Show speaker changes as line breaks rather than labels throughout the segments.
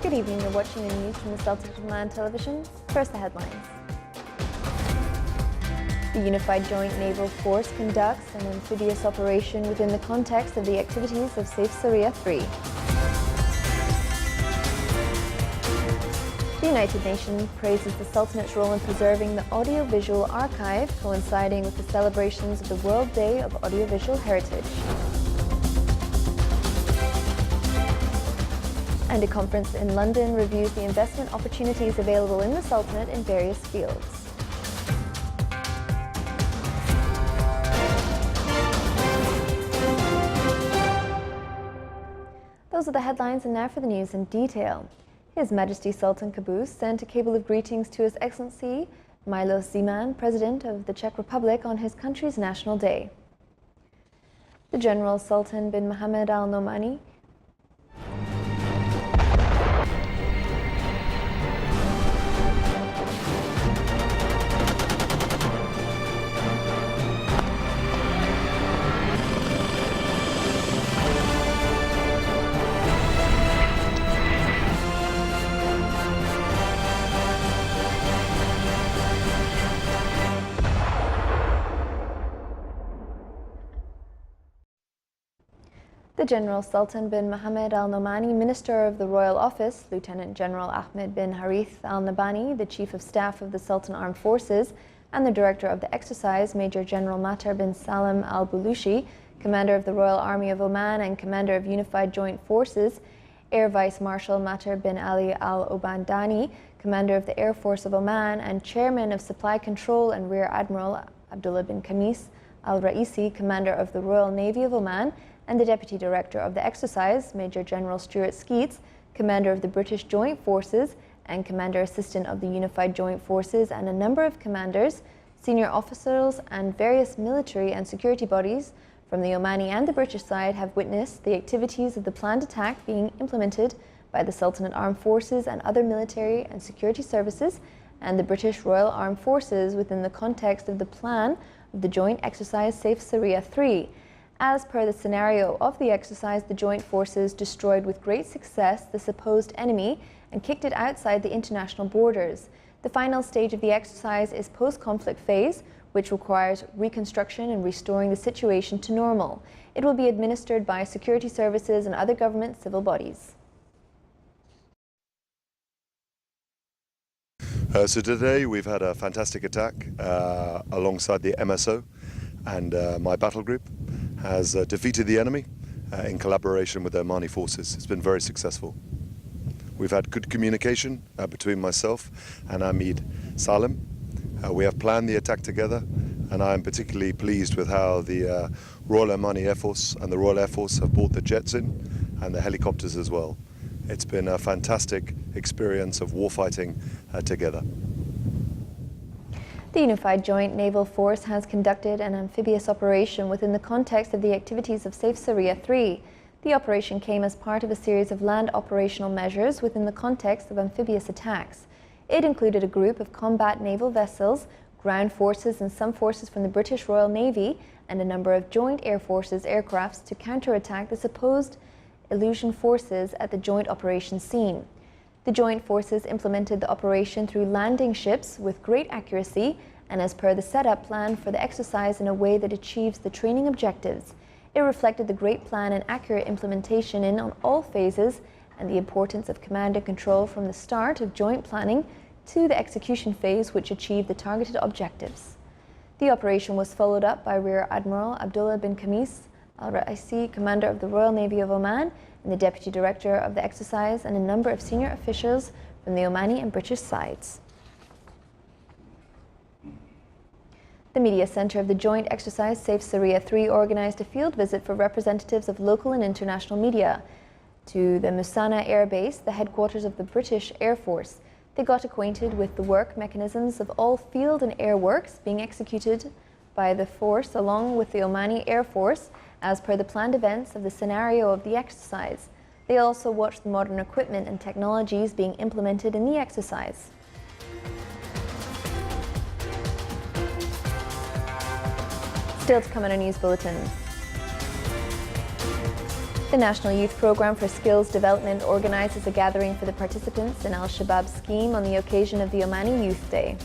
Good evening, you're watching the news from the Sultan of Oman television. First, the headlines. The Unified Joint Naval Force conducts an amphibious operation within the context of the activities of Safe Syria 3. The United Nations praises the Sultanate's role in preserving the audiovisual archive, coinciding with the celebrations of the World Day of Audiovisual Heritage. And a conference in London reviews the investment opportunities available in the Sultanate in various fields. Those are the headlines, and now for the news in detail. His Majesty Sultan Qaboos sent a cable of greetings to His Excellency Milos Zeman, President of the Czech Republic, on his country's National Day. The General Sultan bin Mohammed Al Nomani The General Sultan bin Mohammed Al Nomani, Minister of the Royal Office, Lieutenant General Ahmed bin Harith Al Nabani, the Chief of Staff of the Sultan Armed Forces, and the Director of the exercise, Major General Matar bin Salim Al Bulushi, Commander of the Royal Army of Oman and Commander of Unified Joint Forces, Air Vice Marshal Matar bin Ali Al Obandani, Commander of the Air Force of Oman, and Chairman of Supply Control and Rear Admiral Abdullah bin Khamis Al Raisi, Commander of the Royal Navy of Oman, and the Deputy Director of the exercise, Major General Stuart Skeets, Commander of the British Joint Forces and Commander Assistant of the Unified Joint Forces, and a number of commanders, senior officers and various military and security bodies from the Omani and the British side have witnessed the activities of the planned attack being implemented by the Sultanate Armed Forces and other military and security services and the British Royal Armed Forces within the context of the plan of the joint exercise Safe Syria 3. As per the scenario of the exercise, the joint forces destroyed with great success the supposed enemy and kicked it outside the international borders. The final stage of the exercise is post-conflict phase, which requires reconstruction and restoring the situation to normal. It will be administered by security services and other government civil bodies.
So today we've had a fantastic attack alongside the MSO, and my battle group has defeated the enemy in collaboration with the Omani forces. It's been very successful. We've had good communication between myself and Ahmed Salim. We have planned the attack together, and I'm particularly pleased with how the Royal Omani Air Force and the Royal Air Force have brought the jets in and the helicopters as well. It's been a fantastic experience of warfighting together.
The Unified Joint Naval Force has conducted an amphibious operation within the context of the activities of Safe Syria 3. The operation came as part of a series of land operational measures within the context of amphibious attacks. It included a group of combat naval vessels, ground forces and some forces from the British Royal Navy, and a number of joint air forces aircrafts to counterattack the supposed Illusion forces at the joint operation scene. The joint forces implemented the operation through landing ships with great accuracy and as per the setup plan for the exercise in a way that achieves the training objectives. It reflected the great plan and accurate implementation on all phases and the importance of command and control from the start of joint planning to the execution phase, which achieved the targeted objectives. The operation was followed up by Rear Admiral Abdullah bin Khamis Al Raisi, Commander of the Royal Navy of Oman, and the Deputy Director of the exercise, and a number of senior officials from the Omani and British sides. The Media Centre of the Joint Exercise Safe Syria 3 organised a field visit for representatives of local and international media to the Musana Air Base, the headquarters of the British Air Force. They got acquainted with the work mechanisms of all field and air works being executed by the force along with the Omani Air Force as per the planned events of the scenario of the exercise. They also watched the modern equipment and technologies being implemented in the exercise. Still to come in our news bulletin. The National Youth Programme for Skills Development organises a gathering for the participants in Al-Shabaab scheme on the occasion of the Omani Youth Day.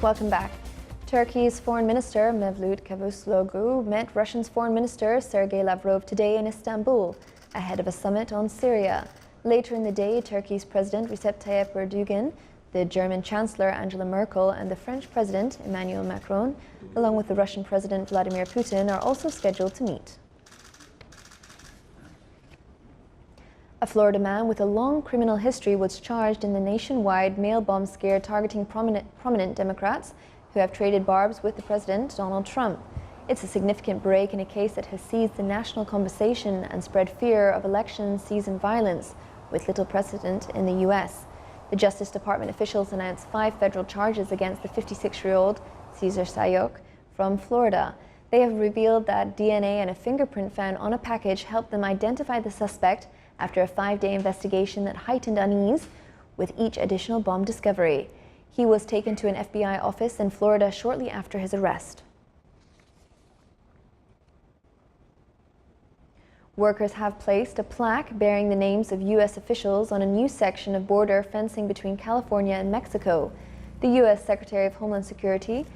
Welcome back. Turkey's Foreign Minister Mevlut Cavusoglu met Russia's Foreign Minister Sergei Lavrov today in Istanbul, ahead of a summit on Syria. Later in the day, Turkey's President Recep Tayyip Erdogan, the German Chancellor Angela Merkel, and the French President Emmanuel Macron, along with the Russian President Vladimir Putin, are also scheduled to meet. A Florida man with a long criminal history was charged in the nationwide mail bomb scare targeting prominent Democrats who have traded barbs with the president, Donald Trump. It's a significant break in a case that has seized the national conversation and spread fear of election season violence, with little precedent in the U.S. The Justice Department officials announced 5 federal charges against the 56-year-old Cesar Sayok from Florida. They have revealed that DNA and a fingerprint found on a package helped them identify the suspect after a 5-day investigation that heightened unease with each additional bomb discovery. He was taken to an FBI office in Florida shortly after his arrest. Workers have placed a plaque bearing the names of U.S. officials on a new section of border fencing between California and Mexico. The U.S. Secretary of Homeland Security,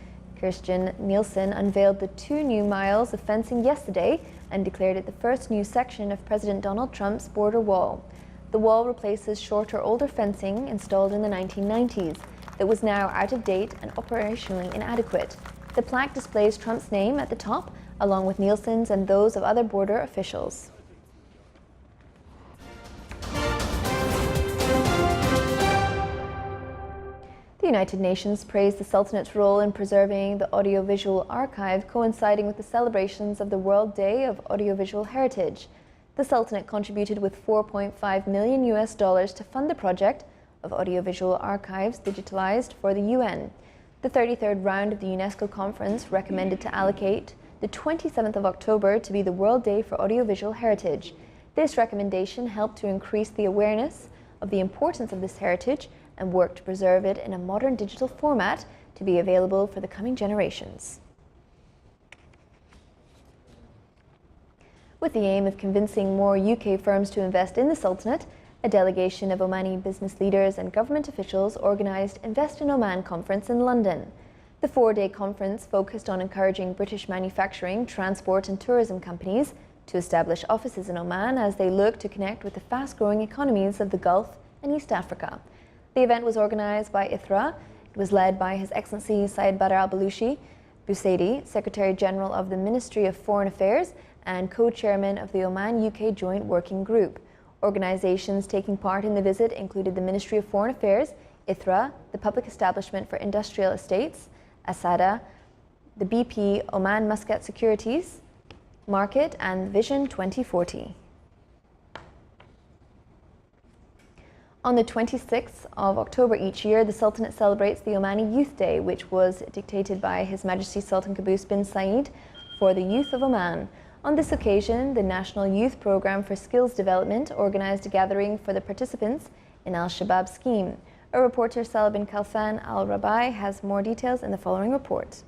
Kirstjen Nielsen, unveiled the 2 new miles of fencing yesterday and declared it the first new section of President Donald Trump's border wall. The wall replaces shorter, older fencing installed in the 1990s that was now out of date and operationally inadequate. The plaque displays Trump's name at the top, along with Nielsen's and those of other border officials. The United Nations praised the Sultanate's role in preserving the audiovisual archive, coinciding with the celebrations of the World Day of Audiovisual Heritage. The Sultanate contributed with $4.5 million to fund the project of audiovisual archives digitalized for the UN. The 33rd round of the UNESCO conference recommended to allocate the 27th of October to be the World Day for Audiovisual Heritage. This recommendation helped to increase the awareness of the importance of this heritage and work to preserve it in a modern digital format to be available for the coming generations. With the aim of convincing more UK firms to invest in the Sultanate, a delegation of Omani business leaders and government officials organised Invest in Oman conference in London. The 4-day conference focused on encouraging British manufacturing, transport and tourism companies to establish offices in Oman as they look to connect with the fast-growing economies of the Gulf and East Africa. The event was organised by ITHRA. It was led by His Excellency Syed Badr al-Balushi Busaidi, Secretary General of the Ministry of Foreign Affairs and co-chairman of the Oman-UK Joint Working Group. Organisations taking part in the visit included the Ministry of Foreign Affairs, ITHRA, the Public Establishment for Industrial Estates, ASADA, the BP Oman Muscat Securities Market and Vision 2040. On the 26th of October each year, the Sultanate celebrates the Omani Youth Day, which was dictated by His Majesty Sultan Qaboos bin Said for the youth of Oman. On this occasion, the National Youth Programme for Skills Development organised a gathering for the participants in Al-Shabaab scheme. Our reporter Salah bin Khalfan Al-Rabai has more details in the following report.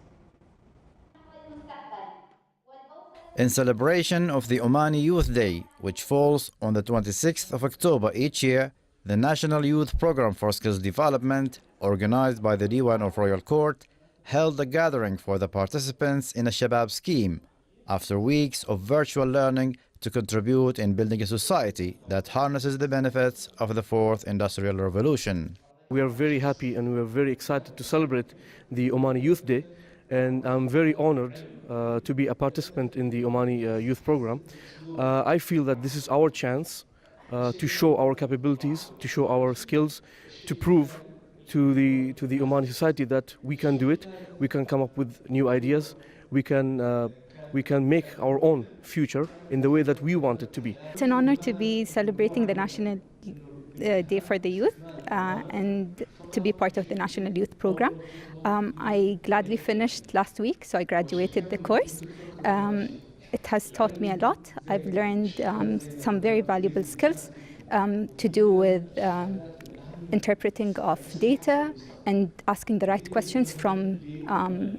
In celebration of the Omani Youth Day, which falls on the 26th of October each year, the National Youth Programme for Skills Development, organized by the Diwan of Royal Court, held a gathering for the participants in a Shabab scheme after weeks of virtual learning to contribute in building a society that harnesses the benefits of the Fourth Industrial Revolution.
We are very happy and we are very excited to celebrate the Omani Youth Day, and I'm very honored to be a participant in the Omani Youth Program. I feel that this is our chance to show our capabilities, to show our skills, to prove to the Omani society that we can do it. We can come up with new ideas. We can make our own future in the way that we want it to be.
It's an honor to be celebrating the National Day for the Youth and to be part of the National Youth Program. I gladly finished last week, so I graduated the course. It has taught me a lot. I've learned some very valuable skills to do with interpreting of data and asking the right questions from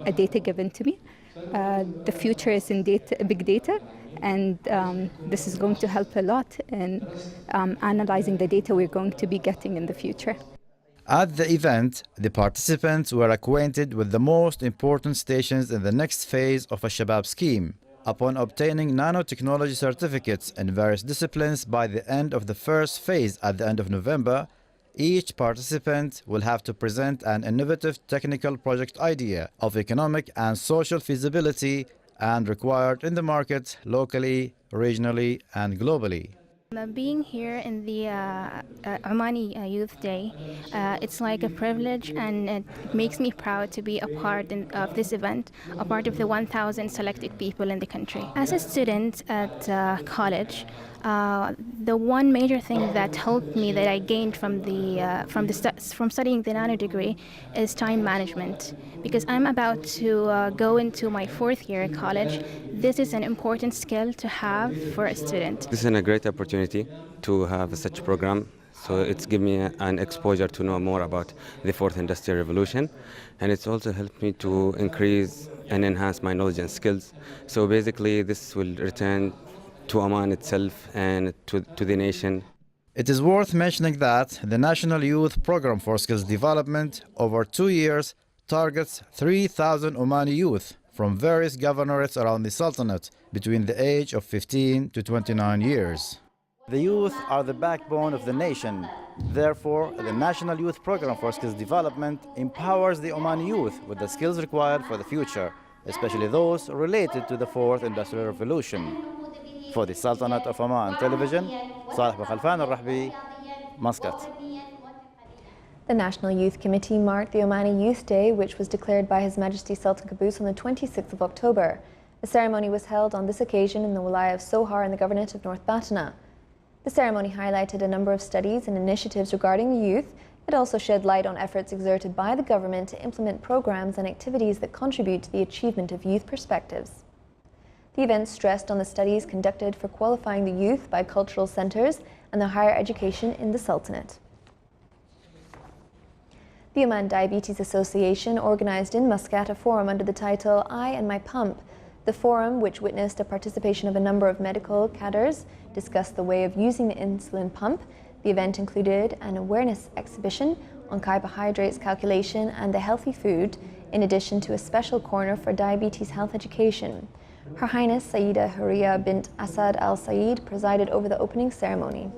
a data given to me. The future is in big data, and this is going to help a lot in analyzing the data we're going to be getting in the future.
At the event, the participants were acquainted with the most important stations in the next phase of a Shabab scheme. Upon obtaining nanotechnology certificates in various disciplines by the end of the first phase at the end of November, each participant will have to present an innovative technical project idea of economic and social feasibility and required in the market locally, regionally, and globally.
Being here in the Omani Youth Day, it's like a privilege, and it makes me proud to be a part of this event, a part of the 1,000 selected people in the country. As a student at college, the one major thing that helped me, that I gained from studying the nano degree, is time management. Because I'm about to go into my 4th year in college, this is an important skill to have for a student.
This is a great opportunity to have such a program. So it's given me an exposure to know more about the 4th Industrial Revolution, and it's also helped me to increase and enhance my knowledge and skills. So basically this will return to Oman itself and to the nation.
It is worth mentioning that the National Youth Program for Skills Development over 2 years targets 3,000 Omani youth from various governorates around the Sultanate between the age of 15 to 29 years. The youth are the backbone of the nation. Therefore, the National Youth Program for Skills Development empowers the Omani youth with the skills required for the future, especially those related to the 4th Industrial Revolution. For the Sultanate of Oman Television, Salih Bakhalfan al-Rahbi, Muscat.
The National Youth Committee marked the Omani Youth Day, which was declared by His Majesty Sultan Qaboos on the 26th of October. The ceremony was held on this occasion in the Wilaya of Sohar in the Governorate of North Batna. The ceremony highlighted a number of studies and initiatives regarding the youth. It also shed light on efforts exerted by the government to implement programs and activities that contribute to the achievement of youth perspectives. The event stressed on the studies conducted for qualifying the youth by cultural centres and the higher education in the Sultanate. The Oman Diabetes Association organised in Muscat a forum under the title I and My Pump. The forum, which witnessed a participation of a number of medical cadres, discussed the way of using the insulin pump. The event included an awareness exhibition on carbohydrates calculation and the healthy food, in addition to a special corner for diabetes health education. Her Highness Sayyida Huriya bint Asad Al Saeed presided over the opening ceremony.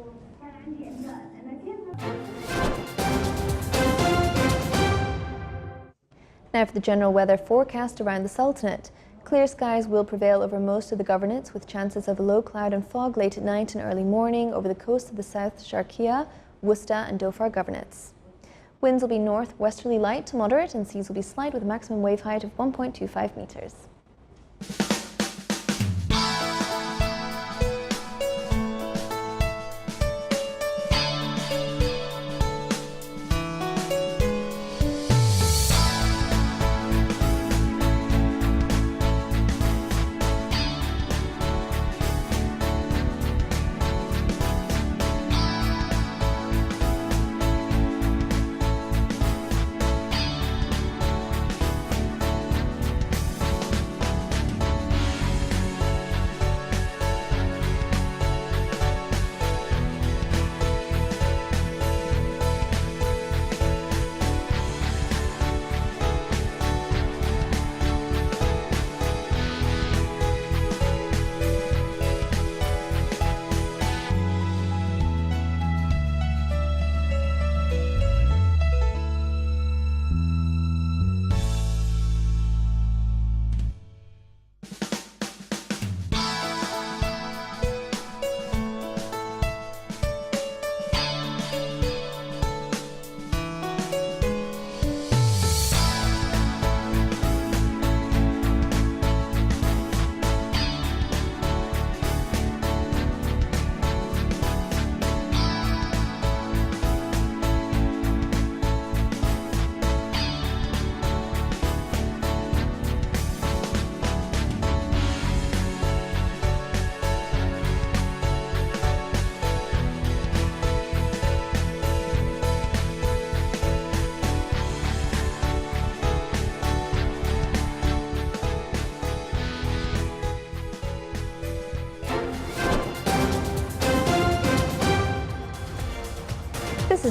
Now for the general weather forecast around the Sultanate. Clear skies will prevail over most of the governorates, with chances of low cloud and fog late at night and early morning over the coast of the South Sharqiya, Wusta and Dhofar governorates. Winds will be northwesterly light to moderate, and seas will be slight with a maximum wave height of 1.25 meters.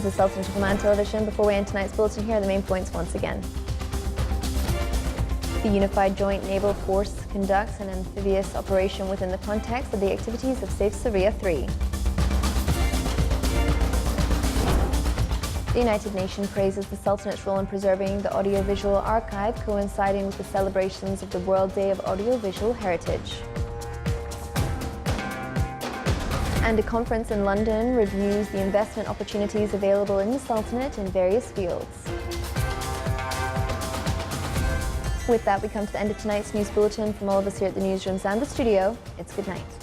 is the Sultanate of Oman Television. Before we end tonight's bulletin, here are the main points once again. The Unified Joint Naval Force conducts an amphibious operation within the context of the activities of Safe Syria 3. The United Nations praises the Sultanate's role in preserving the audiovisual archive, coinciding with the celebrations of the World Day of Audiovisual Heritage. And a conference in London reviews the investment opportunities available in the Sultanate in various fields. With that, we come to the end of tonight's news bulletin. From all of us here at the newsrooms and the studio, it's good night.